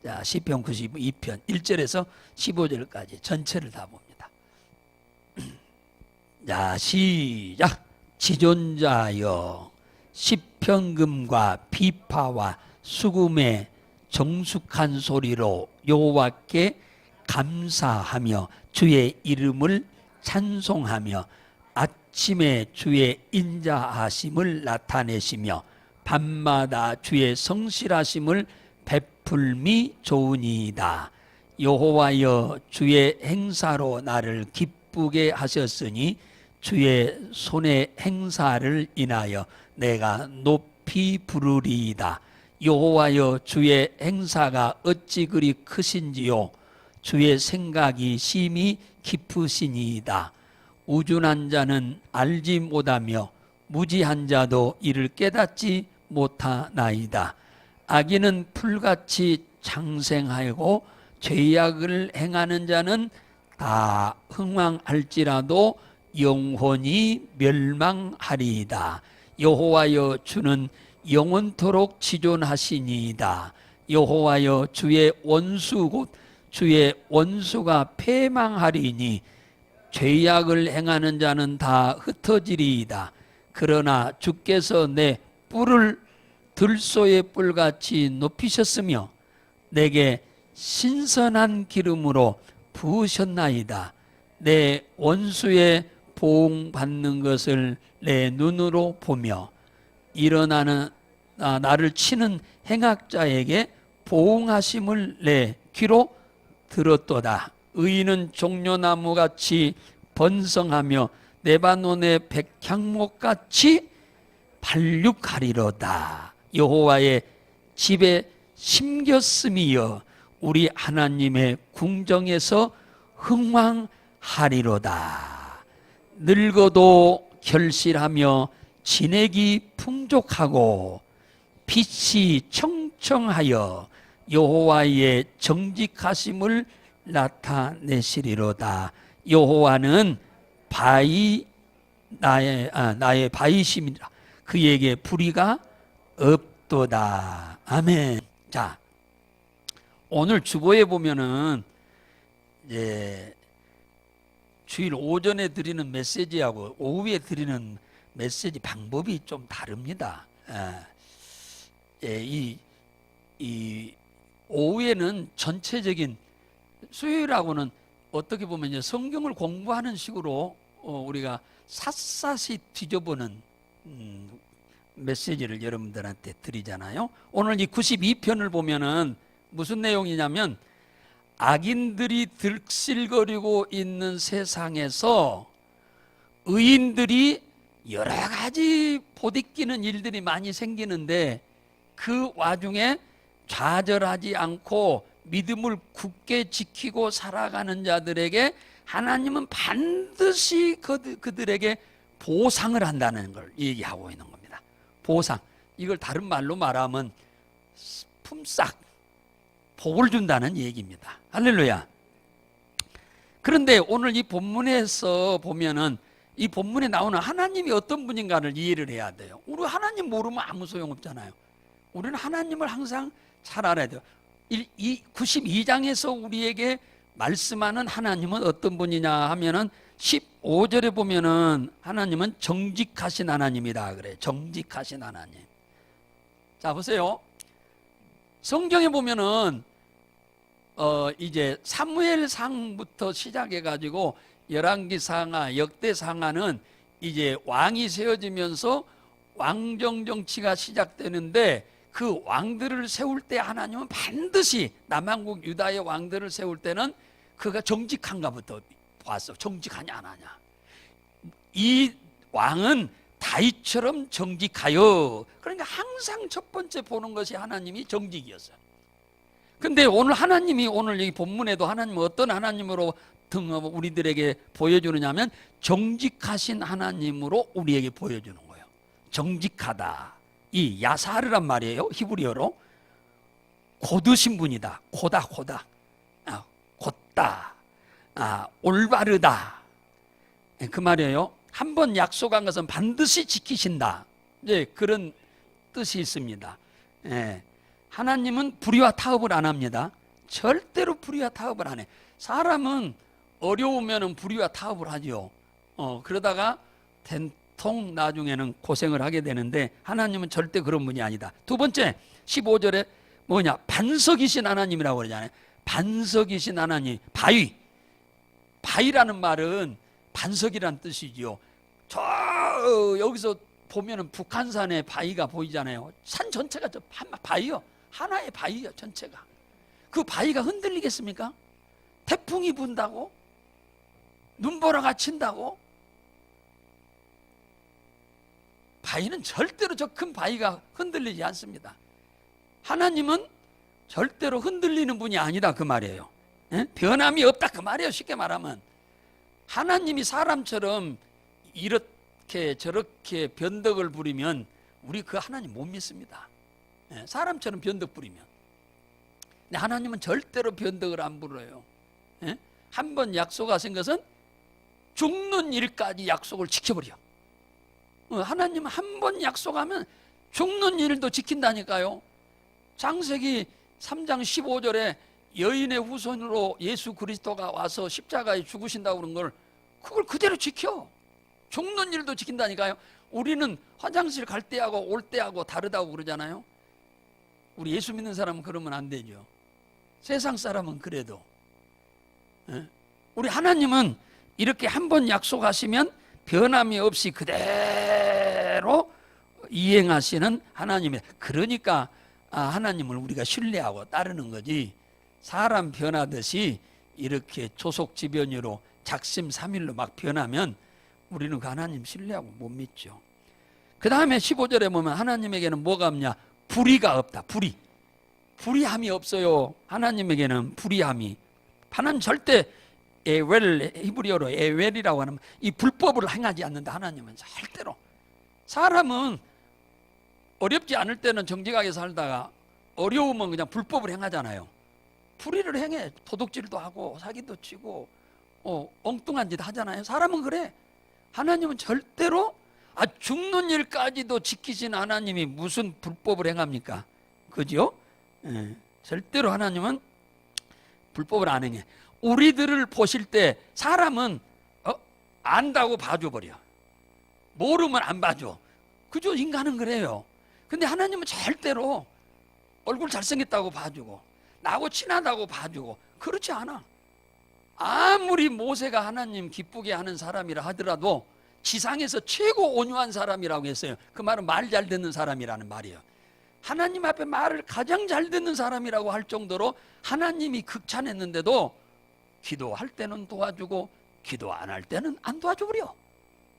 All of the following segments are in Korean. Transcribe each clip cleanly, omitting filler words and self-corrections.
자, 시편 92편 1절에서 15절까지 전체를 다 봅니다. 자, 시작. 지존자여, 시편금과 비파와 수금의 정숙한 소리로 여호와께 감사하며 주의 이름을 찬송하며 아침에 주의 인자하심을 나타내시며 밤마다 주의 성실하심을 베풀미 좋으니이다. 여호와여, 주의 행사로 나를 기쁘게 하셨으니 주의 손의 행사를 인하여 내가 높이 부르리이다. 여호와여, 주의 행사가 어찌 그리 크신지요. 주의 생각이 심히 깊으시니이다. 우준한 자는 알지 못하며 무지한 자도 이를 깨닫지 못하나이다. 악인은 풀같이 장생하고 죄악을 행하는 자는 다 흥왕할지라도 영원히 멸망하리이다. 여호와여, 주는 영원토록 지존하시니이다. 여호와여, 주의 원수 곧 주의 원수가 패망하리니 죄악을 행하는 자는 다 흩어지리이다. 그러나 주께서 내 뿔을 들소의 뿔같이 높이셨으며 내게 신선한 기름으로 부으셨나이다. 내 원수의 보응받는 것을 내 눈으로 보며 일어나는 나를 치는 행악자에게 보응하심을 내 귀로 들었도다. 의인은 종려나무같이 번성하며 레바논의 백향목같이 발육하리로다. 여호와의 집에 심겼음이여 우리 하나님의 궁정에서 흥왕하리로다. 늙어도 결실하며 진액이 풍족하고 빛이 청청하여 여호와의 정직하심을 나타내시리로다. 여호와는 나의 바위심이라. 그에게 불의가 없도다. 아멘. 자, 오늘 주보에 보면은 이제 주일 오전에 드리는 메시지하고 오후에 드리는 메시지 방법이 좀 다릅니다. 이 오후에는 전체적인, 수요일하고는 어떻게 보면 이제 성경을 공부하는 식으로 우리가 샅샅이 뒤져보는 메시지를 여러분들한테 드리잖아요. 오늘 이 92편을 보면은 무슨 내용이냐면, 악인들이 들실거리고 있는 세상에서 의인들이 여러 가지 보디끼는 일들이 많이 생기는데 그 와중에 좌절하지 않고 믿음을 굳게 지키고 살아가는 자들에게 하나님은 반드시 그들에게 보상을 한다는 걸 얘기하고 있는 겁니다. 보상. 이걸 다른 말로 말하면 품삯, 복을 준다는 얘기입니다. 할렐루야. 그런데 오늘 이 본문에서 보면은 이 본문에 나오는 하나님이 어떤 분인가를 이해를 해야 돼요. 우리 하나님 모르면 아무 소용없잖아요. 우리는 하나님을 항상 잘 알아야 돼요. 이 92장에서 우리에게 말씀하는 하나님은 어떤 분이냐 하면은 15절에 보면은 하나님은 정직하신 하나님이다 그래. 정직하신 하나님. 자, 보세요. 성경에 보면은 이제 사무엘상부터 시작해 가지고 열왕기상하, 역대상하는 이제 왕이 세워지면서 왕정 정치가 시작되는데, 그 왕들을 세울 때 하나님은 반드시 남한국 유다의 왕들을 세울 때는 그가 정직한가부터 봤어. 정직하냐 안 하냐. 이 왕은 다윗처럼 정직하여. 그러니까 항상 첫 번째 보는 것이 하나님이 정직이었어요. 근데 오늘 하나님이, 오늘 이 본문에도 하나님은 어떤 하나님으로 우리들에게 보여주느냐 하면 정직하신 하나님으로 우리에게 보여주는 거예요. 정직하다. 이 야사르란 말이에요. 히브리어로. 곧으신 분이다. 고다. 곧다. 올바르다. 그 말이에요. 한번 약속한 것은 반드시 지키신다. 그런 뜻이 있습니다. 하나님은 불의와 타협을 안 합니다. 절대로 불의와 타협을 안 해. 사람은 어려우면 불의와 타협을 하죠. 그러다가 된통 나중에는 고생을 하게 되는데 하나님은 절대 그런 분이 아니다. 두 번째 15절에 뭐냐, 반석이신 하나님이라고 그러잖아요. 반석이신 하나님. 바위라는 말은 반석이란 뜻이지요. 저 여기서 보면은 북한산에 바위가 보이잖아요. 산 전체가 저 바위요. 하나의 바위요, 전체가. 그 바위가 흔들리겠습니까? 태풍이 분다고? 눈보라가 친다고? 바위는 절대로 저 큰 바위가 흔들리지 않습니다. 하나님은 절대로 흔들리는 분이 아니다 그 말이에요. 예? 변함이 없다 그 말이에요. 쉽게 말하면 하나님이 사람처럼 이렇게 저렇게 변덕을 부리면 우리 그 하나님 못 믿습니다. 예? 사람처럼 변덕 부리면. 근데 하나님은 절대로 변덕을 안 부려요. 예? 한번 약속하신 것은 죽는 일까지 약속을 지켜버려. 하나님은 한 번 약속하면 죽는 일도 지킨다니까요. 창세기 3장 15절에 여인의 후손으로 예수 그리스도가 와서 십자가에 죽으신다고 그런 걸 그걸 그대로 지켜. 죽는 일도 지킨다니까요. 우리는 화장실 갈 때하고 올 때하고 다르다고 그러잖아요. 우리 예수 믿는 사람은 그러면 안 되죠. 세상 사람은 그래도. 우리 하나님은 이렇게 한 번 약속하시면 변함이 없이 그대로 이행하시는 하나님이에요. 그러니까 하나님을 우리가 신뢰하고 따르는 거지, 사람 변하듯이 이렇게 조속지변으로 작심삼일로 막 변하면 우리는 그 하나님 신뢰하고 못 믿죠. 그 다음에 15절에 보면 하나님에게는 뭐가 없냐? 불의가 없다. 불의함이 없어요. 하나님에게는 불의함이. 하나님 절대 히브리어로 에웰이라고 하는 이 불법을 행하지 않는다. 하나님은 절대로. 사람은 어렵지 않을 때는 정직하게 살다가 어려우면 그냥 불법을 행하잖아요. 불의를 행해. 도둑질도 하고 사기도 치고 엉뚱한 짓 하잖아요. 사람은 그래. 하나님은 절대로 죽는 일까지도 지키신 하나님이 무슨 불법을 행합니까? 그죠? 절대로 하나님은 불법을 안 행해. 우리들을 보실 때 사람은 안다고 봐줘버려. 모르면 안 봐줘. 그죠? 인간은 그래요. 근데 하나님은 절대로 얼굴 잘생겼다고 봐주고 나하고 친하다고 봐주고 그렇지 않아. 아무리 모세가 하나님 기쁘게 하는 사람이라 하더라도 지상에서 최고 온유한 사람이라고 했어요. 그 말은 말 잘 듣는 사람이라는 말이에요. 하나님 앞에 말을 가장 잘 듣는 사람이라고 할 정도로 하나님이 극찬했는데도 기도할 때는 도와주고 기도 안 할 때는 안 도와줘버려.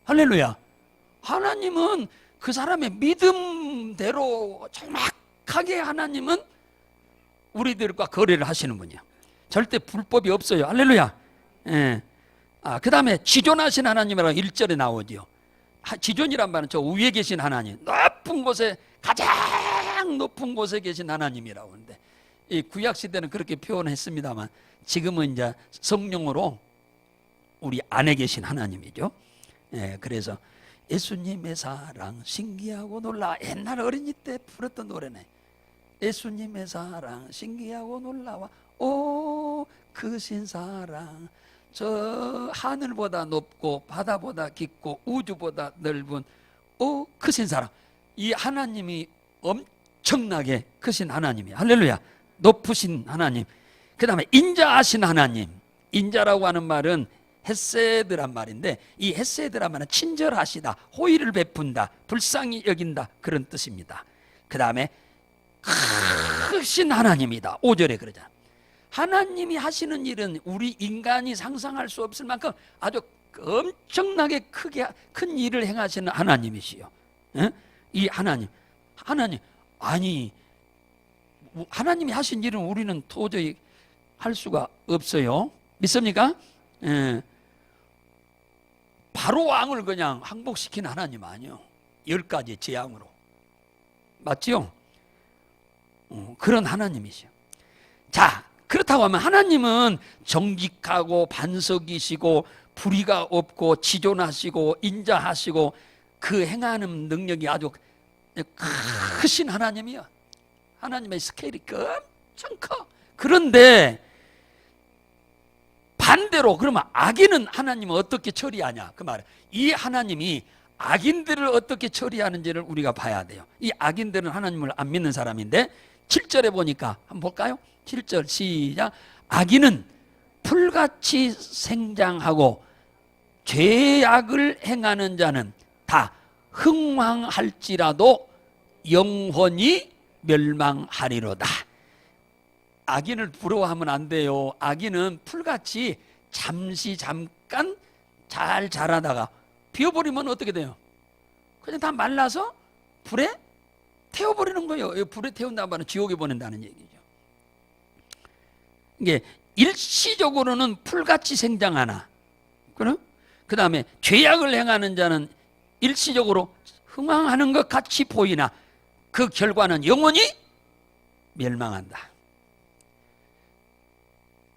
할렐루야. 하나님은 그 사람의 믿음대로 정확하게 하나님은 우리들과 거래를 하시는 분이야. 절대 불법이 없어요. 할렐루야. 예. 그 다음에 지존하신 하나님이라고 1절에 나오죠. 지존이란 말은 저 위에 계신 하나님, 높은 곳에, 가장 높은 곳에 계신 하나님이라고 하는데, 이 구약 시대는 그렇게 표현했습니다만 지금은 이제 성령으로 우리 안에 계신 하나님이죠. 예, 그래서 예수님의 사랑 신기하고 놀라워. 옛날 어린이 때 부르던 노래네. 예수님의 사랑 신기하고 놀라워. 오 크신 사랑, 저 하늘보다 높고 바다보다 깊고 우주보다 넓은 오 크신 사랑. 이 하나님이 엄청나게 크신 하나님이에요. 할렐루야. 높으신 하나님. 그 다음에 인자하신 하나님. 인자라고 하는 말은 헤세드란 말인데, 이 헤세드란 말은 친절하시다, 호의를 베푼다, 불쌍히 여긴다, 그런 뜻입니다. 그 다음에 크신 하나님이다. 5절에 그러잖아. 하나님이 하시는 일은 우리 인간이 상상할 수 없을 만큼 아주 엄청나게 큰 일을 행하시는 하나님이시요. 이 하나님 아니, 하나님이 하신 일은 우리는 도저히 할 수가 없어요. 믿습니까? 바로 왕을 그냥 항복시킨 하나님 아니요. 10가지 재앙으로. 맞죠? 그런 하나님이시요. 자, 그렇다고 하면 하나님은 정직하고 반석이시고 불의가 없고 지존하시고 인자하시고 그 행하는 능력이 아주 크신 하나님이요. 하나님의 스케일이 엄청 커. 그런데 반대로 그러면 악인은 하나님은 어떻게 처리하냐 그 말이에요. 이 하나님이 악인들을 어떻게 처리하는지를 우리가 봐야 돼요. 이 악인들은 하나님을 안 믿는 사람인데 7절에 보니까 한번 볼까요? 7절 시작. 악인은 풀같이 생장하고 죄악을 행하는 자는 다 흥황할지라도 영원히 멸망하리로다. 악인을 부러워하면 안 돼요. 악인은 풀같이 잠시 잠깐 잘 자라다가 비워버리면 어떻게 돼요? 그냥 다 말라서 불에 태워버리는 거예요. 불에 태운다는 말은 지옥에 보낸다는 얘기죠. 이게 일시적으로는 풀같이 생장하나, 그럼 그 다음에 죄악을 행하는 자는 일시적으로 흥황하는 것 같이 보이나 그 결과는 영원히 멸망한다.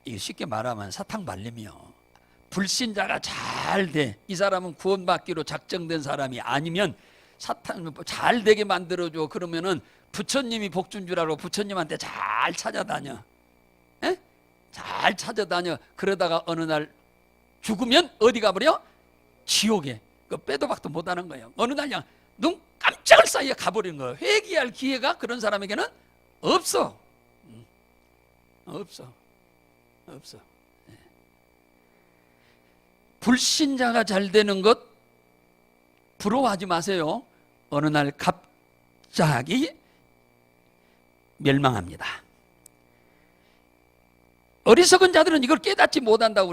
이거 쉽게 말하면 사탕 발림이요. 불신자가 잘 돼. 이 사람은 구원받기로 작정된 사람이 아니면 사탄 잘 되게 만들어줘. 그러면은 부처님이 복준 줄 알고 부처님한테 잘 찾아다녀. 에? 잘 찾아다녀. 그러다가 어느 날 죽으면 어디 가버려? 지옥에. 그 빼도 박도 못하는 거예요. 어느 날 그냥 눈 깜짝을 사이에 가버리는 거예요. 회개할 기회가 그런 사람에게는 없어. 없어. 없어. 불신자가 잘 되는 것 부러워하지 마세요. 어느 날 갑자기 멸망합니다. 어리석은 자들은 이걸 깨닫지 못한다고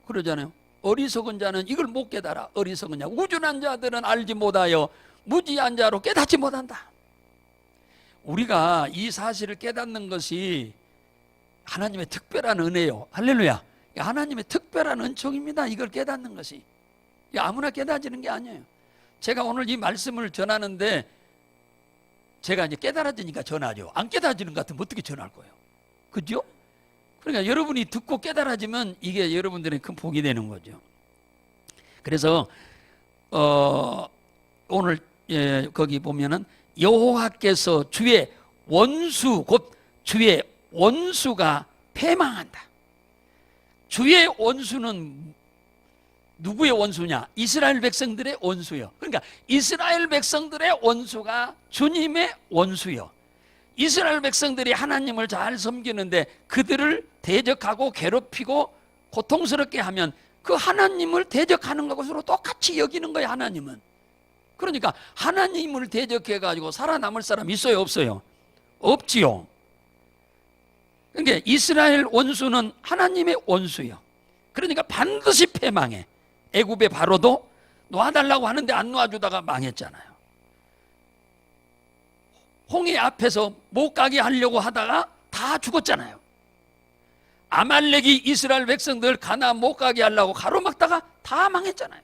그러잖아요. 어리석은 자는 이걸 못 깨달아. 어리석은 자. 우준한 자들은 알지 못하여 무지한 자로 깨닫지 못한다. 우리가 이 사실을 깨닫는 것이 하나님의 특별한 은혜요. 할렐루야. 하나님의 특별한 은총입니다. 이걸 깨닫는 것이. 아무나 깨닫지는 게 아니에요. 제가 오늘 이 말씀을 전하는데 제가 이제 깨달아지니까 전하죠. 안 깨달아지는 것 같으면 어떻게 전할 거예요? 그죠? 그러니까 여러분이 듣고 깨달아지면 이게 여러분들의 큰 복이 되는 거죠. 그래서 오늘 거기 보면은 여호와께서 주의 원수 곧 주의 원수가 패망한다. 주의 원수는 누구의 원수냐? 이스라엘 백성들의 원수요. 그러니까 이스라엘 백성들의 원수가 주님의 원수요. 이스라엘 백성들이 하나님을 잘 섬기는데 그들을 대적하고 괴롭히고 고통스럽게 하면 그 하나님을 대적하는 것으로 똑같이 여기는 거예요. 하나님은. 그러니까 하나님을 대적해가지고 살아남을 사람 있어요? 없어요? 없지요. 그러니까 이스라엘 원수는 하나님의 원수요. 그러니까 반드시 패망해. 애굽의 바로도 놓아달라고 하는데 안 놓아주다가 망했잖아요. 홍해 앞에서 못 가게 하려고 하다가 다 죽었잖아요. 아말렉이 이스라엘 백성들 가나안 못 가게 하려고 가로막다가 다 망했잖아요.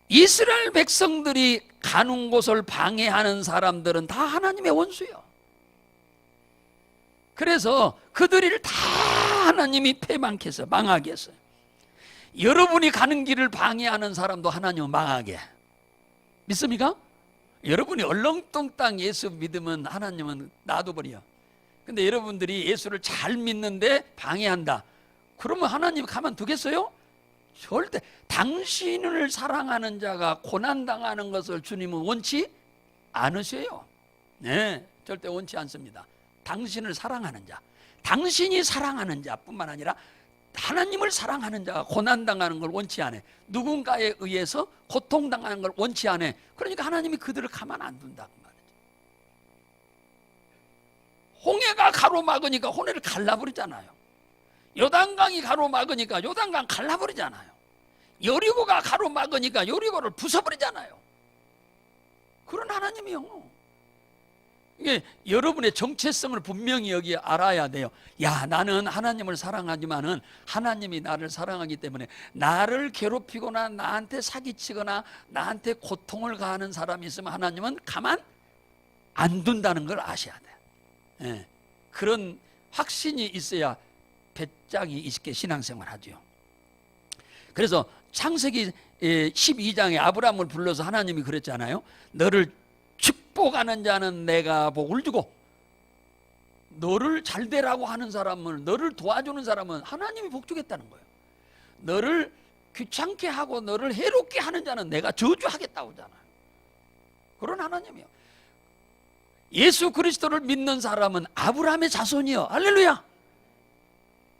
이스라엘 백성들이 가는 곳을 방해하는 사람들은 다 하나님의 원수예요. 그래서 그들을 다 하나님이 패망케 해서 망하게 했어요. 여러분이 가는 길을 방해하는 사람도 하나님은 망하게. 믿습니까? 여러분이 얼렁뚱땅 예수 믿으면 하나님은 놔둬버려. 근데 여러분들이 예수를 잘 믿는데 방해한다. 그러면 하나님 가만두겠어요? 절대. 당신을 사랑하는 자가 고난당하는 것을 주님은 원치 않으셔요. 네, 절대 원치 않습니다. 당신을 사랑하는 자, 당신이 사랑하는 자뿐만 아니라 하나님을 사랑하는 자가 고난당하는 걸 원치 않아. 누군가에 의해서 고통당하는 걸 원치 않아. 그러니까 하나님이 그들을 가만 안 둔다고 말이죠. 홍해가 가로막으니까 홍해를 갈라버리잖아요. 요단강이 가로막으니까 요단강 갈라버리잖아요. 여리고가 가로막으니까 여리고를 부숴버리잖아요. 그런 하나님이요. 이게 여러분의 정체성을 분명히 여기 알아야 돼요. 야, 나는 하나님을 사랑하지만은 하나님이 나를 사랑하기 때문에 나를 괴롭히거나 나한테 사기치거나 나한테 고통을 가하는 사람이 있으면 하나님은 가만 안 둔다는 걸 아셔야 돼요. 예, 그런 확신이 있어야 배짱이 있게 신앙생활 하죠. 그래서 창세기 12장에 아브라함을 불러서 하나님이 그랬잖아요. 너를 축복하는 자는 내가 복을 주고 너를 잘 되라고 하는 사람을, 너를 도와주는 사람은 하나님이 복 주겠다는 거예요. 너를 귀찮게 하고 너를 해롭게 하는 자는 내가 저주하겠다고 하잖아요. 그런 하나님이요. 예수 그리스도를 믿는 사람은 아브라함의 자손이요. 할렐루야.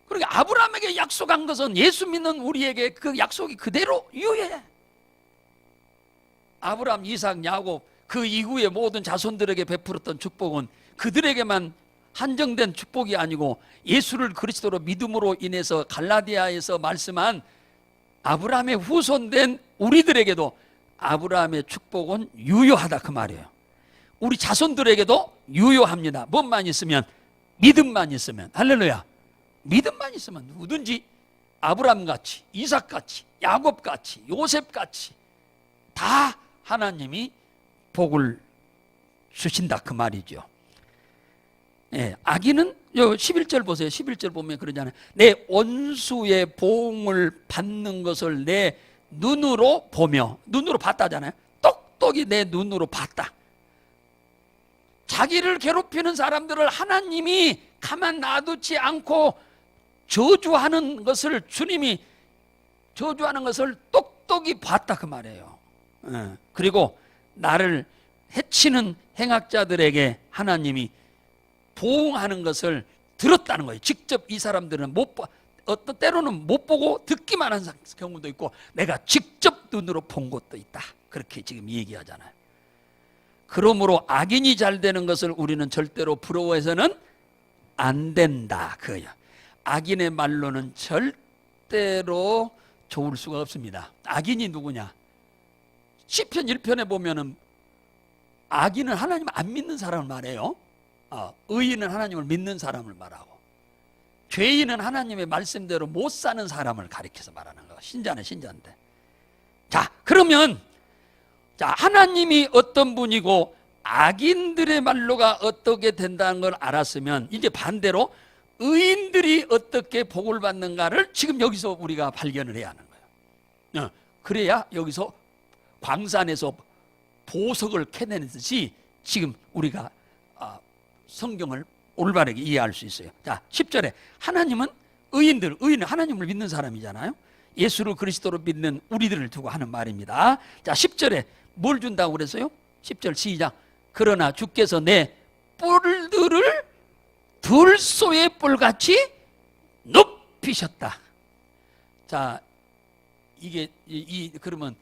그러니까 아브라함에게 약속한 것은 예수 믿는 우리에게 그 약속이 그대로 유효해. 아브라함, 이삭, 야곱 그 이후에 모든 자손들에게 베풀었던 축복은 그들에게만 한정된 축복이 아니고 예수를 그리스도로 믿음으로 인해서 갈라디아에서 말씀한 아브라함의 후손된 우리들에게도 아브라함의 축복은 유효하다 그 말이에요. 우리 자손들에게도 유효합니다. 뭐만 있으면, 믿음만 있으면. 할렐루야. 믿음만 있으면 누구든지 아브라함같이, 이삭같이, 야곱같이, 요셉같이 다 하나님이 복을 주신다 그 말이죠. 예, 악인은 11절 보세요. 11절 보면 그러잖아요. 내 원수의 보응을 받는 것을 내 눈으로 보며, 눈으로 봤다잖아요. 똑똑히 내 눈으로 봤다. 자기를 괴롭히는 사람들을 하나님이 가만 놔두지 않고 저주하는 것을, 주님이 저주하는 것을 똑똑히 봤다 그 말이에요. 그리고 나를 해치는 행악자들에게 하나님이 보응하는 것을 들었다는 거예요. 직접 이 사람들은 어떤 때로는 못 보고 듣기만 한 경우도 있고 내가 직접 눈으로 본 것도 있다. 그렇게 지금 얘기하잖아요. 그러므로 악인이 잘 되는 것을 우리는 절대로 부러워해서는 안 된다 그거예요. 악인의 말로는 절대로 좋을 수가 없습니다. 악인이 누구냐? 시편 1편에 보면은 악인은 하나님 안 믿는 사람을 말해요. 의인은 하나님을 믿는 사람을 말하고, 죄인은 하나님의 말씀대로 못 사는 사람을 가리켜서 말하는 거. 신자는 신자인데. 자, 그러면 하나님이 어떤 분이고 악인들의 말로가 어떻게 된다는 걸 알았으면 이제 반대로 의인들이 어떻게 복을 받는가를 지금 여기서 우리가 발견을 해야 하는 거예요. 그래야 여기서 광산에서 보석을 캐내듯이 지금 우리가 성경을 올바르게 이해할 수 있어요. 자, 10절에 하나님은 의인은 하나님을 믿는 사람이잖아요. 예수를 그리스도로 믿는 우리들을 두고 하는 말입니다. 자, 10절에 뭘 준다고 그랬어요? 10절 시작. 그러나 주께서 내 뿔들을 들소의 뿔같이 높이셨다. 자, 이게 그러면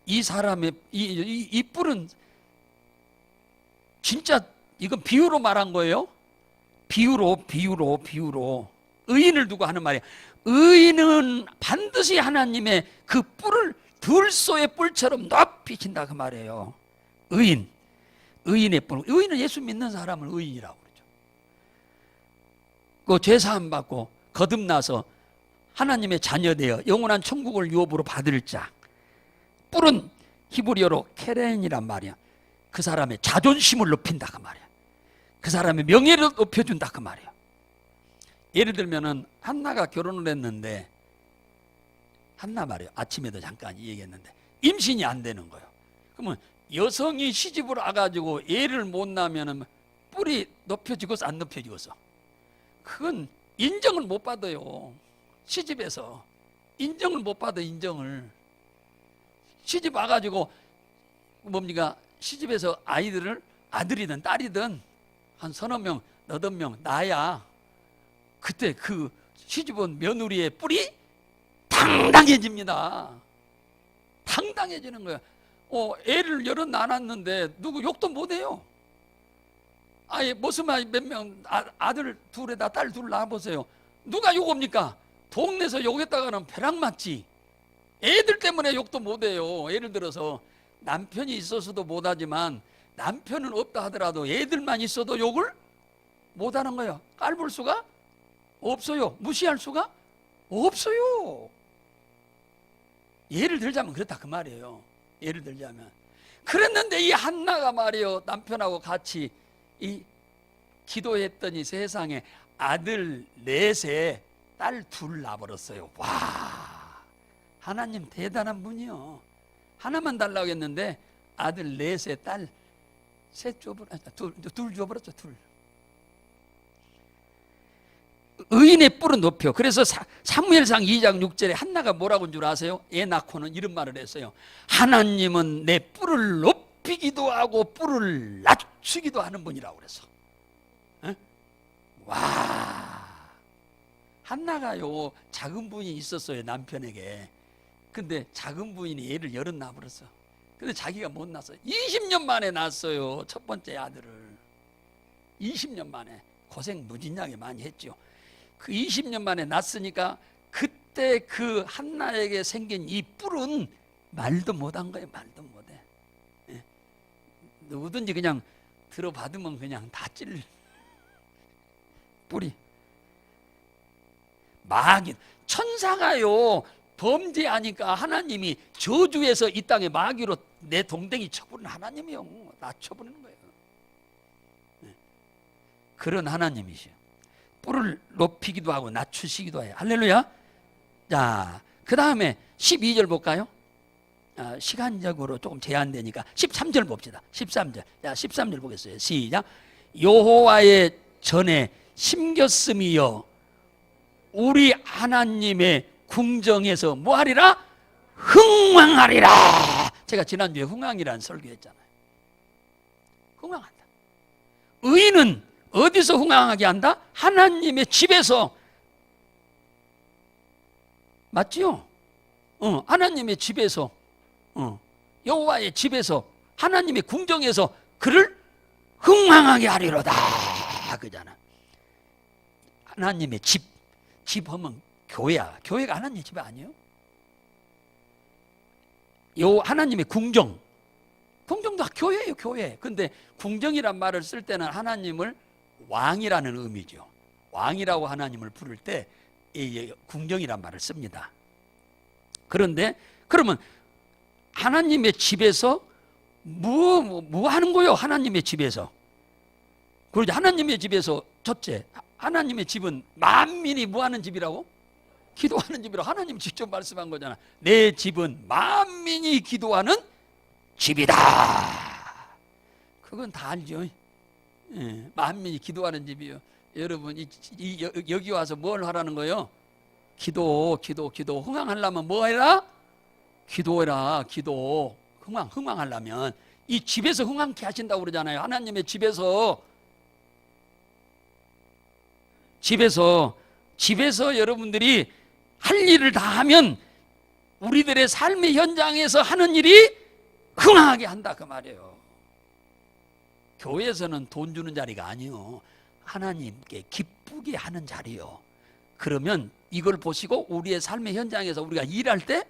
이 사람의 이 뿔은 진짜 이건 비유로 말한 거예요. 비유로 의인을 두고 하는 말이에요. 의인은 반드시 하나님의 그 뿔을 들소의 뿔처럼 높이신다 그 말이에요. 의인의 뿔. 의인은 예수 믿는 사람을 의인이라고 그러죠. 그 죄사함 받고 거듭나서 하나님의 자녀되어 영원한 천국을 유업으로 받을 자. 뿔은 히브리어로 케렌이란 말이야. 그 사람의 자존심을 높인다 그 말이야. 그 사람의 명예를 높여준다 그 말이야. 예를 들면은 한나가 결혼을 했는데, 한나 말이에요. 아침에도 잠깐 얘기했는데 임신이 안 되는 거예요. 그러면 여성이 시집을 와가지고 애를 못 낳으면은 뿔이 높여지고서 안 높여지고서 그건 인정을 못 받아요. 시집에서 인정을 못 받아. 인정을 시집 와가지고 뭡니까? 시집에서 아이들을 아들이든 딸이든 한 서너 명, 너댓 명 낳아야 그때 그 시집온 며느리의 뿔이 당당해집니다. 당당해지는 거야. 애를 여럿 낳았는데 누구 욕도 못해요. 아예 무슨 몇 명 아들 둘에다 딸 둘 낳아보세요. 누가 욕합니까? 동네에서 욕했다가는 벼락 맞지. 애들 때문에 욕도 못해요. 예를 들어서 남편이 있어서도 못하지만 남편은 없다 하더라도 애들만 있어도 욕을 못하는 거예요. 깔볼 수가 없어요. 무시할 수가 없어요. 예를 들자면 그렇다 그 말이에요. 예를 들자면 그랬는데 이 한나가 말이에요. 남편하고 같이 기도했더니 세상에 아들 넷에 딸 둘 낳아버렸어요. 와, 하나님 대단한 분이요. 하나만 달라고 했는데 아들 넷에 딸 셋 줘버렸, 둘 줘버렸죠. 둘. 의인의 뿔은 높여. 그래서 사무엘상 2장 6절에 한나가 뭐라고 한 줄 아세요? 애 낳고는 이런 말을 했어요. 하나님은 내 뿔을 높이기도 하고 뿔을 낮추기도 하는 분이라고 그랬어. 에? 와, 한나가요 작은 부인이 있었어요, 남편에게. 근데 작은 부인이 애를 열은 낳아버렸어. 근데 자기가 못 낳았어요. 20년 만에 낳았어요, 첫 번째 아들을. 20년 만에 고생 무진하게 많이 했죠. 그 20년 만에 낳았으니까 그때 그 한나에게 생긴 이 뿔은 말도 못한 거예요. 말도 못해. 예. 누구든지 그냥 들어받으면 그냥 다 찔. 뿔이. 마귀, 천사가요 범죄하니까 하나님이 저주해서 이 땅에 마귀로 내 동댕이 쳐버리는 하나님이요. 나 쳐버리는 거예요. 예. 그런 하나님이시요. 뿔을 높이기도 하고 낮추시기도 해요. 할렐루야. 자, 그 다음에 12절 볼까요? 시간적으로 조금 제한되니까 13절 봅시다. 13절. 자, 13절 보겠어요. 시작. 여호와의 전에 심겼음이여 우리 하나님의 궁정에서 뭐하리라? 흥왕하리라. 제가 지난주에 흥왕이라는 설교했잖아요. 흥왕한다. 의인은 어디서 흥왕하게 한다? 하나님의 집에서. 맞지요? 하나님의 집에서, 여호와의 집에서, 하나님의 궁정에서 그를 흥왕하게 하리로다 그잖아. 하나님의 집, 집 하면 교회야. 교회가 하나님의 집 아니에요? 하나님의 궁정, 궁정도 교회예요, 교회. 근데 궁정이란 말을 쓸 때는 하나님을 왕이라는 의미죠. 왕이라고 하나님을 부를 때 궁정이란 말을 씁니다. 그런데 그러면 하나님의 집에서 뭐 하는 거요? 하나님의 집에서. 그러지. 하나님의 집에서 첫째, 하나님의 집은 만민이 뭐 하는 집이라고? 기도하는 집이라고 하나님 직접 말씀한 거잖아. 내 집은 만민이 기도하는 집이다. 그건 다 알죠. 예, 만민이 기도하는 집이요. 여러분 여기 와서 뭘 하라는 거예요? 기도. 흥왕하려면 뭐 해라? 기도해라. 기도. 흥왕하려면 이 집에서 흥왕케 하신다고 그러잖아요. 하나님의 집에서 여러분들이 할 일을 다 하면 우리들의 삶의 현장에서 하는 일이 흥왕하게 한다 그 말이에요. 교회에서는 돈 주는 자리가 아니요, 하나님께 기쁘게 하는 자리요. 그러면 이걸 보시고 우리의 삶의 현장에서 우리가 일할 때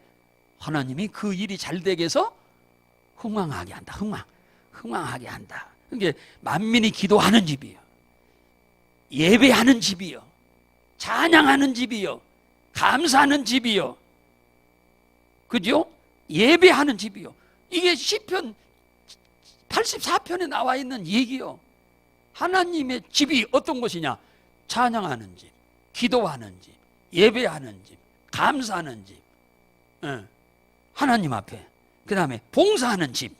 하나님이 그 일이 잘 되게 해서 흥왕하게 한다. 흥왕하게 한다. 그게 만민이 기도하는 집이에요. 예배하는 집이요. 찬양하는 집이요. 감사하는 집이요. 그죠? 예배하는 집이요. 이게 시편 84편에 나와 있는 얘기요. 하나님의 집이 어떤 곳이냐? 찬양하는 집, 기도하는 집, 예배하는 집, 감사하는 집, 하나님 앞에. 그 다음에 봉사하는 집,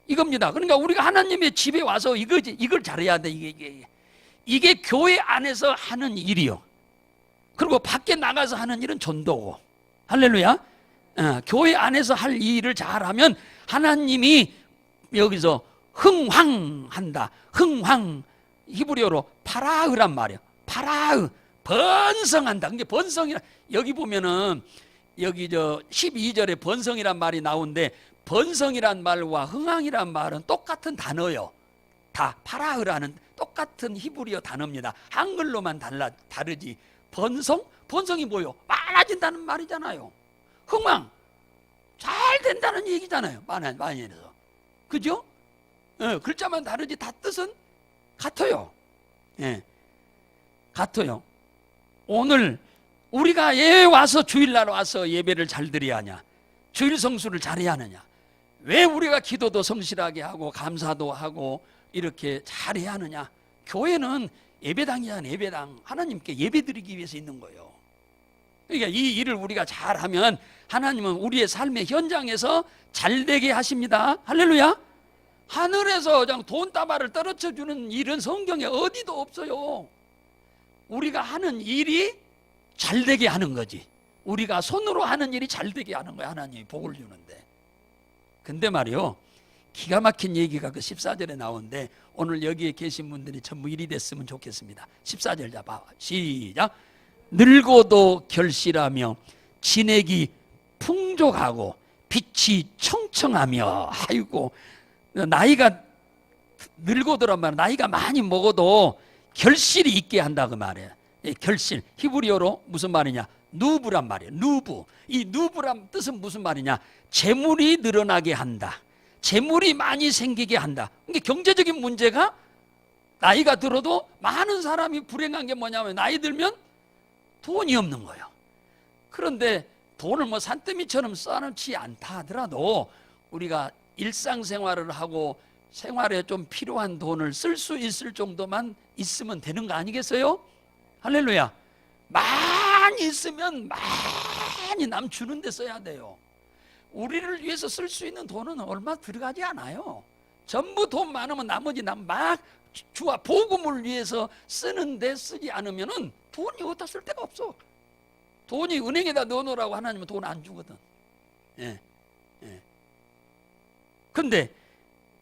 이겁니다. 그러니까 우리가 하나님의 집에 와서 이걸 잘해야 돼. 이게 교회 안에서 하는 일이요. 그리고 밖에 나가서 하는 일은 전도고. 할렐루야. 교회 안에서 할 일을 잘하면 하나님이 여기서 흥황한다. 흥황, 히브리어로 파라흐란 말이에요. 파라흐, 번성한다. 그게 번성이라, 여기 보면은 여기 12절에 번성이란 말이 나오는데, 번성이란 말과 흥황이란 말은 똑같은 단어예요. 다 파라흐라는 똑같은 히브리어 단어입니다. 한글로만 다르지. 번성이 뭐예요? 많아진다는 말이잖아요. 흥황, 잘 된다는 얘기잖아요. 많이 해서. 그죠? 글자만 다르지 다 뜻은 같아요. 예, 같아요. 오늘 우리가 와서 주일날 와서 예배를 잘 드려야 하냐? 주일 성수를 잘해야 하느냐? 왜 우리가 기도도 성실하게 하고 감사도 하고 이렇게 잘해야 하느냐? 교회는 예배당이잖아요. 예배당. 하나님께 예배 드리기 위해서 있는 거예요. 그러니까 이 일을 우리가 잘하면 하나님은 우리의 삶의 현장에서 잘되게 하십니다. 할렐루야. 하늘에서 그냥 돈다발을 떨어져 주는 일은 성경에 어디도 없어요. 우리가 하는 일이 잘되게 하는 거지. 우리가 손으로 하는 일이 잘되게 하는 거야. 하나님이 복을 주는데. 근데 말이요, 기가 막힌 얘기가 그 14절에 나오는데 오늘 여기에 계신 분들이 전부 일이 됐으면 좋겠습니다. 14절 잡아. 시작. 늙어도 결실하며 진액이 풍족하고 빛이 청청하며. 아이고, 나이가 늙어도란 말이야. 나이가 많이 먹어도 결실이 있게 한다 그 말이에요. 결실, 히브리어로 무슨 말이냐, 누브란 말이에요. 누브. 이 누브란 뜻은 무슨 말이냐, 재물이 늘어나게 한다, 재물이 많이 생기게 한다. 그러니까 경제적인 문제가, 나이가 들어도 많은 사람이 불행한 게 뭐냐면 나이 들면 돈이 없는 거예요. 그런데 돈을 뭐 산더미처럼 써놓지 않다 하더라도 우리가 일상생활을 하고 생활에 좀 필요한 돈을 쓸 수 있을 정도만 있으면 되는 거 아니겠어요? 할렐루야. 많이 있으면 많이 남 주는 데 써야 돼요. 우리를 위해서 쓸 수 있는 돈은 얼마 들어가지 않아요. 전부 돈 많으면 나머지 막 주와 복음을 위해서 쓰는데 쓰지 않으면 돈이 어디다 쓸 데가 없어. 돈이 은행에다 넣어놓으라고 하나님은 돈 안 주거든. 예. 근데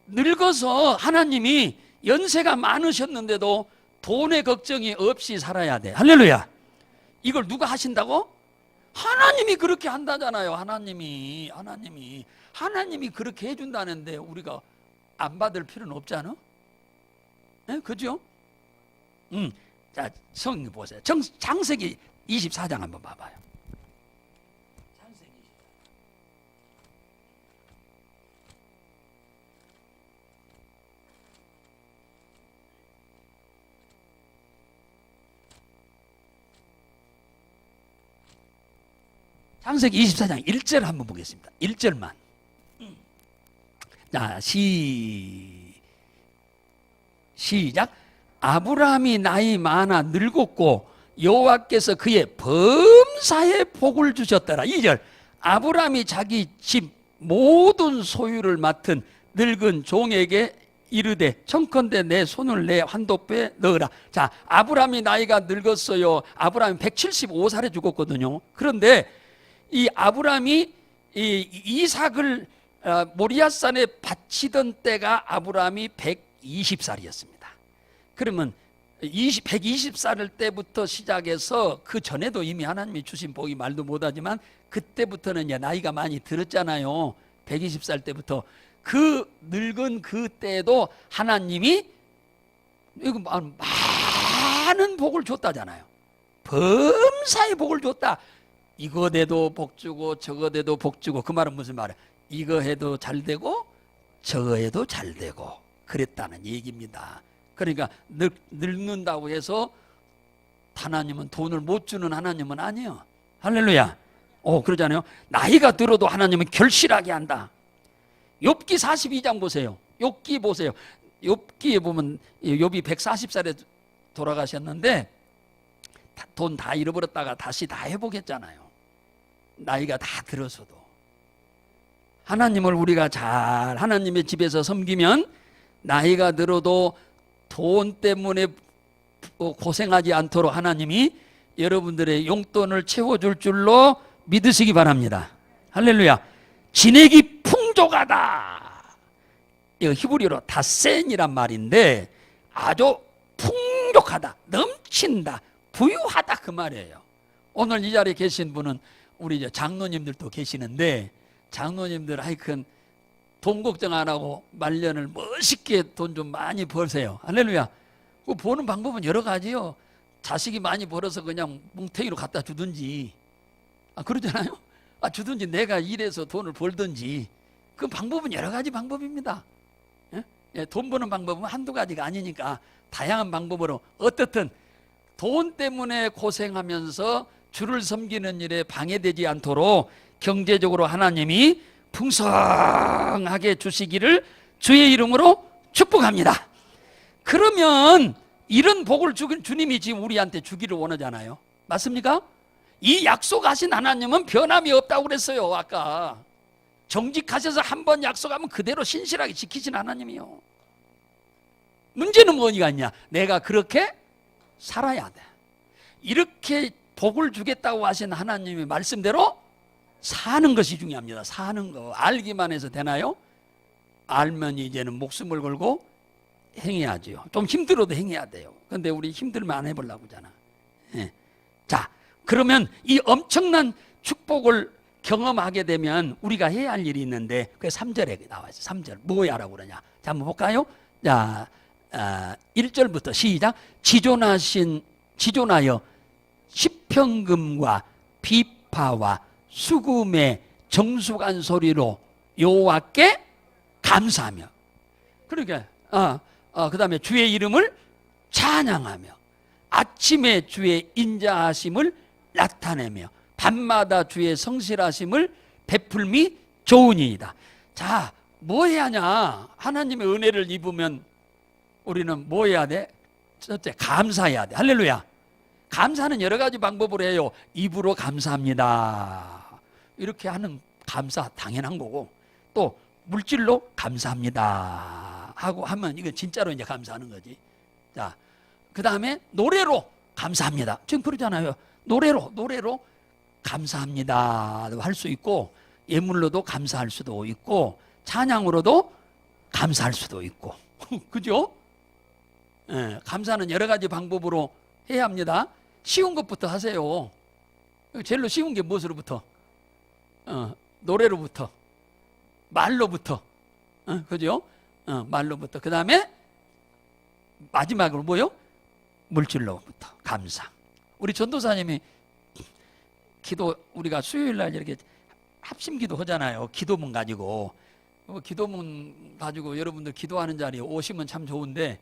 늙어서 하나님이 연세가 많으셨는데도 돈의 걱정이 없이 살아야 돼. 할렐루야. 이걸 누가 하신다고? 하나님이 그렇게 한다잖아요. 하나님이 그렇게 해준다는데 우리가 안 받을 필요는 없잖아. 네? 그죠? 자, 성경 보세요. 창세기 24장 한번 봐봐요. 창세기 24장 1절 한번 보겠습니다. 1절만. 자, 시작. 아브라함이 나이 많아 늙었고 여호와께서 그의 범사에 복을 주셨더라. 2절. 아브라함이 자기 집 모든 소유를 맡은 늙은 종에게 이르되 청컨대 내 손을 내 환도뼈에 넣으라. 자, 아브라함이 나이가 늙었어요. 아브라함이 175살에 죽었거든요. 그런데 이 아브라함이 이 이삭을 모리아산에 바치던 때가 아브라함이 120살이었습니다. 그러면 120살 때부터 시작해서 그 전에도 이미 하나님이 주신 복이 말도 못하지만 그때부터는 이제 나이가 많이 들었잖아요. 120살 때부터 그 늙은 그때도 하나님이 이거 많은 복을 줬다잖아요. 범사의 복을 줬다. 이거 돼도 복 주고 저거 돼도 복 주고. 그 말은 무슨 말이야? 이거 해도 잘 되고 저거 해도 잘 되고 그랬다는 얘기입니다. 그러니까 늙는다고 해서 하나님은 돈을 못 주는 하나님은 아니에요. 할렐루야. 그러잖아요. 나이가 들어도 하나님은 결실하게 한다. 욥기 42장 보세요. 욥기 보세요. 욥기에 보면 욥이 140살에 돌아가셨는데 돈 다 잃어버렸다가 다시 다 회복했잖아요. 나이가 다 들어서도. 하나님을 우리가 잘 하나님의 집에서 섬기면 나이가 들어도 돈 때문에 고생하지 않도록 하나님이 여러분들의 용돈을 채워줄 줄로 믿으시기 바랍니다. 할렐루야. 진액이 풍족하다. 이거 히브리어로 다센이란 말인데 아주 풍족하다, 넘친다, 부유하다 그 말이에요. 오늘 이 자리에 계신 분은 우리 이제 장로님들도 계시는데 장로님들 하여튼 돈 걱정 안 하고 말년을 멋있게 돈 좀 많이 벌세요. 할렐루야. 그 버는 방법은 여러 가지요. 자식이 많이 벌어서 그냥 뭉탱이로 갖다 주든지, 그러잖아요. 주든지 내가 일해서 돈을 벌든지. 그 방법은 여러 가지 방법입니다. 예? 돈 버는 방법은 한두 가지가 아니니까 다양한 방법으로 어떻든 돈 때문에 고생하면서 주를 섬기는 일에 방해되지 않도록 경제적으로 하나님이 풍성하게 주시기를 주의 이름으로 축복합니다. 그러면 이런 복을 주님이 지금 우리한테 주기를 원하잖아요. 맞습니까? 이 약속하신 하나님은 변함이 없다고 그랬어요. 아까 정직하셔서 한 번 약속하면 그대로 신실하게 지키신 하나님이요. 문제는 뭐가 있냐? 내가 그렇게 살아야 돼. 이렇게 복을 주겠다고 하신 하나님의 말씀대로 사는 것이 중요합니다. 사는 거. 알기만 해서 되나요? 알면 이제는 목숨을 걸고 행해야죠. 좀 힘들어도 행해야 돼요. 근데 우리 힘들면 안 해보려고 하잖아. 예. 자, 그러면 이 엄청난 축복을 경험하게 되면 우리가 해야 할 일이 있는데 그게 3절에 나와 있어요. 3절 뭐야 라고 그러냐? 자, 한번 볼까요? 자, 1절부터 시작. 지존하여 시평금과 비파와 수금의 정숙한 소리로 여호와께 감사하며, 그러니까 그 다음에 주의 이름을 찬양하며 아침에 주의 인자하심을 나타내며 밤마다 주의 성실하심을 베풀미 좋으니이다. 자, 뭐 해야 하냐? 하나님의 은혜를 입으면 우리는 뭐 해야 돼? 첫째, 감사해야 돼. 할렐루야. 감사는 여러 가지 방법으로 해요. 입으로 감사합니다. 이렇게 하는 감사 당연한 거고, 또 물질로 감사합니다 하고 하면 이건 진짜로 이제 감사하는 거지. 자, 그 다음에 노래로 감사합니다. 지금 그러잖아요. 노래로 감사합니다 할 수 있고, 예물로도 감사할 수도 있고, 찬양으로도 감사할 수도 있고 그죠? 예, 감사는 여러 가지 방법으로 해야 합니다. 쉬운 것부터 하세요. 제일로 쉬운 게 무엇으로부터? 노래로부터, 말로부터, 그죠? 말로부터. 그 다음에 마지막으로 뭐요? 물질로부터 감사. 우리 전도사님이 기도, 우리가 수요일 날 이렇게 합심 기도 하잖아요. 기도문 가지고. 기도문 가지고 여러분들 기도하는 자리에 오시면 참 좋은데,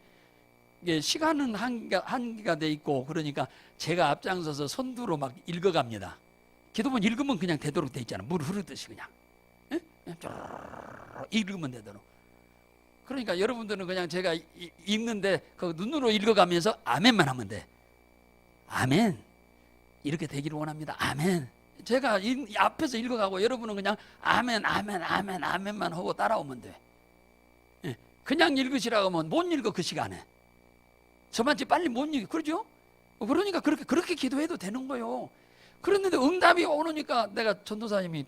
이게 시간은 한계가 돼 있고, 그러니까 제가 앞장서서 선두로 막 읽어갑니다. 기도문 읽으면 그냥 되도록 돼 있잖아. 물 흐르듯이 그냥. 예? 그냥 읽으면 되도록. 그러니까 여러분들은 그냥 제가 읽는데 그 눈으로 읽어가면서 아멘만 하면 돼. 아멘. 이렇게 되기를 원합니다. 아멘. 제가 앞에서 읽어가고 여러분은 그냥 아멘, 아멘, 아멘, 아멘만 하고 따라오면 돼. 예. 그냥 읽으시라고 하면 못 읽어, 그 시간에. 저만치 빨리 못 읽어. 그러죠? 그러니까 그렇게 기도해도 되는 거예요. 그런데 응답이 오니까 내가 전도사님이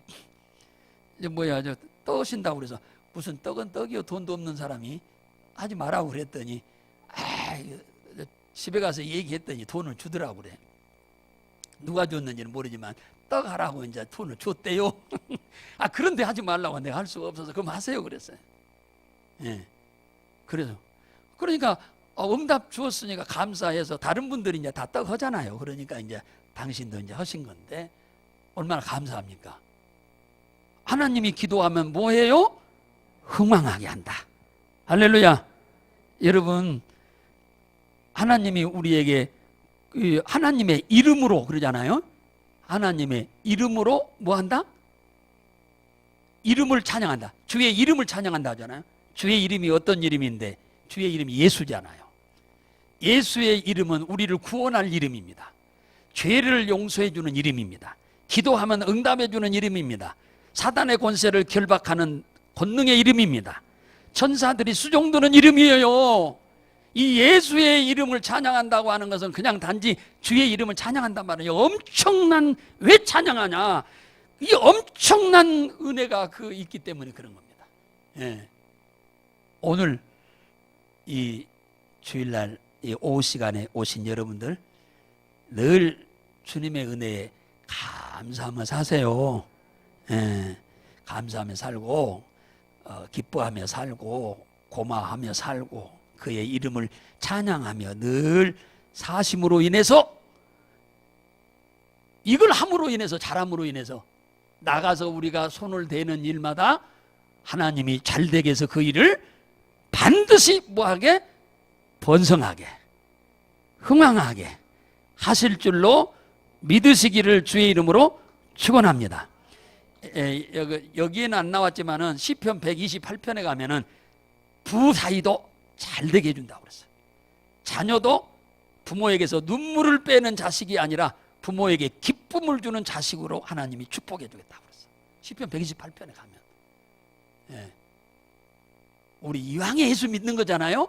저 떠신다고 그래서, 무슨 떡은 떡이요, 돈도 없는 사람이 하지 말라고 그랬더니, 집에 가서 얘기했더니 돈을 주더라고 그래. 누가 줬는지는 모르지만 떡 하라고 이제 돈을 줬대요. 그런데 하지 말라고 내가 할 수가 없어서 그럼 하세요 그랬어요. 예. 그래서 그러니까 응답 주었으니까 감사해서 다른 분들이 이제 다 떡 하잖아요. 그러니까 이제 당신도 이제 하신 건데 얼마나 감사합니까? 하나님이 기도하면 뭐해요? 흥망하게 한다. 할렐루야. 여러분, 하나님이 우리에게 하나님의 이름으로 그러잖아요. 하나님의 이름으로 뭐 한다? 이름을 찬양한다. 주의 이름을 찬양한다 하잖아요. 주의 이름이 어떤 이름인데? 주의 이름이 예수잖아요. 예수의 이름은 우리를 구원할 이름입니다. 죄를 용서해 주는 이름입니다. 기도하면 응답해 주는 이름입니다. 사단의 권세를 결박하는 권능의 이름입니다. 천사들이 수종드는 이름이에요. 이 예수의 이름을 찬양한다고 하는 것은 그냥 단지 주의 이름을 찬양한단 말이에요. 엄청난, 왜 찬양하냐? 이 엄청난 은혜가 있기 때문에 그런 겁니다. 예. 오늘 이 주일날 이 오후 시간에 오신 여러분들 늘 주님의 은혜에 감사하며 사세요. 예. 감사하며 살고 기뻐하며 살고 고마워하며 살고 그의 이름을 찬양하며 늘 사심으로 인해서, 이걸 함으로 인해서, 잘함으로 인해서 나가서 우리가 손을 대는 일마다 하나님이 잘되게 해서 그 일을 반드시 뭐하게? 번성하게, 흥왕하게 하실 줄로 믿으시기를 주의 이름으로 축원합니다. 여기에는 안 나왔지만은 시편 128편에 가면은 부 사이도 잘 되게 해준다고 그랬어요. 자녀도 부모에게서 눈물을 빼는 자식이 아니라 부모에게 기쁨을 주는 자식으로 하나님이 축복해 주겠다고 그랬어요. 시편 128편에 가면. 예. 우리 이왕에 예수 믿는 거잖아요.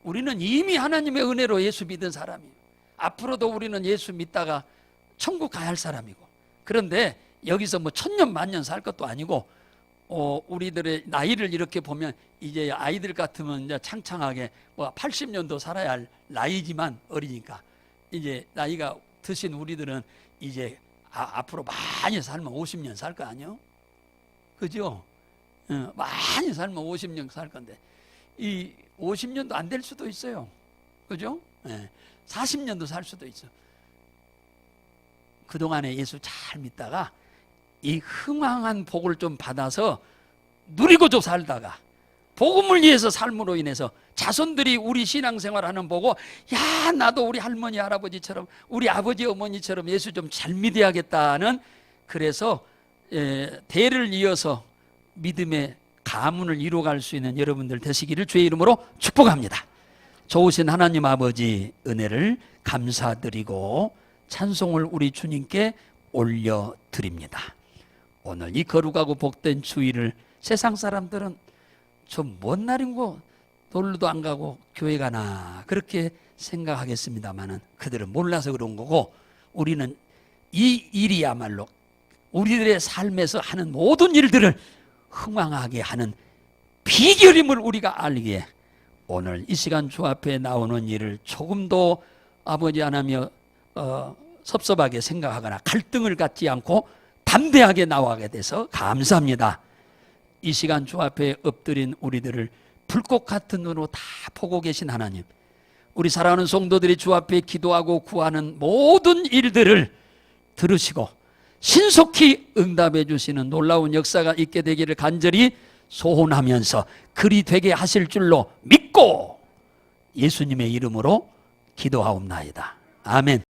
우리는 이미 하나님의 은혜로 예수 믿은 사람이에요. 앞으로도 우리는 예수 믿다가 천국 가야 할 사람이고. 그런데 여기서 뭐 천년 만년 살 것도 아니고 우리들의 나이를 이렇게 보면 이제 아이들 같으면 이제 창창하게 뭐 80년도 살아야 할 나이지만 어리니까 이제 나이가 드신 우리들은 이제 앞으로 많이 살면 50년 살 거 아니에요? 그죠? 많이 살면 50년 살 건데 이 50년도 안 될 수도 있어요. 그죠? 40년도 살 수도 있어. 그동안에 예수 잘 믿다가 이 흥황한 복을 좀 받아서 누리고 좀 살다가 복음을 위해서 삶으로 인해서 자손들이 우리 신앙생활하는 보고 야 나도 우리 할머니 할아버지처럼 우리 아버지 어머니처럼 예수 좀 잘 믿어야겠다는 그래서 대를 이어서 믿음의 가문을 이루어갈 수 있는 여러분들 되시기를 주의 이름으로 축복합니다. 좋으신 하나님 아버지 은혜를 감사드리고 찬송을 우리 주님께 올려드립니다. 오늘 이 거룩하고 복된 주일을 세상 사람들은 좀 먼 날인고 놀러도 안 가고 교회 가나 그렇게 생각하겠습니다마는 그들은 몰라서 그런 거고 우리는 이 일이야말로 우리들의 삶에서 하는 모든 일들을 흥왕하게 하는 비결임을 우리가 알기에 오늘 이 시간 주 앞에 나오는 일을 조금도 아버지 하나며 섭섭하게 생각하거나 갈등을 갖지 않고 담대하게 나와게 돼서 감사합니다. 이 시간 주 앞에 엎드린 우리들을 불꽃 같은 눈으로 다 보고 계신 하나님, 우리 사랑하는 성도들이 주 앞에 기도하고 구하는 모든 일들을 들으시고 신속히 응답해 주시는 놀라운 역사가 있게 되기를 간절히 소원하면서 그리 되게 하실 줄로 믿고 예수님의 이름으로 기도하옵나이다. 아멘.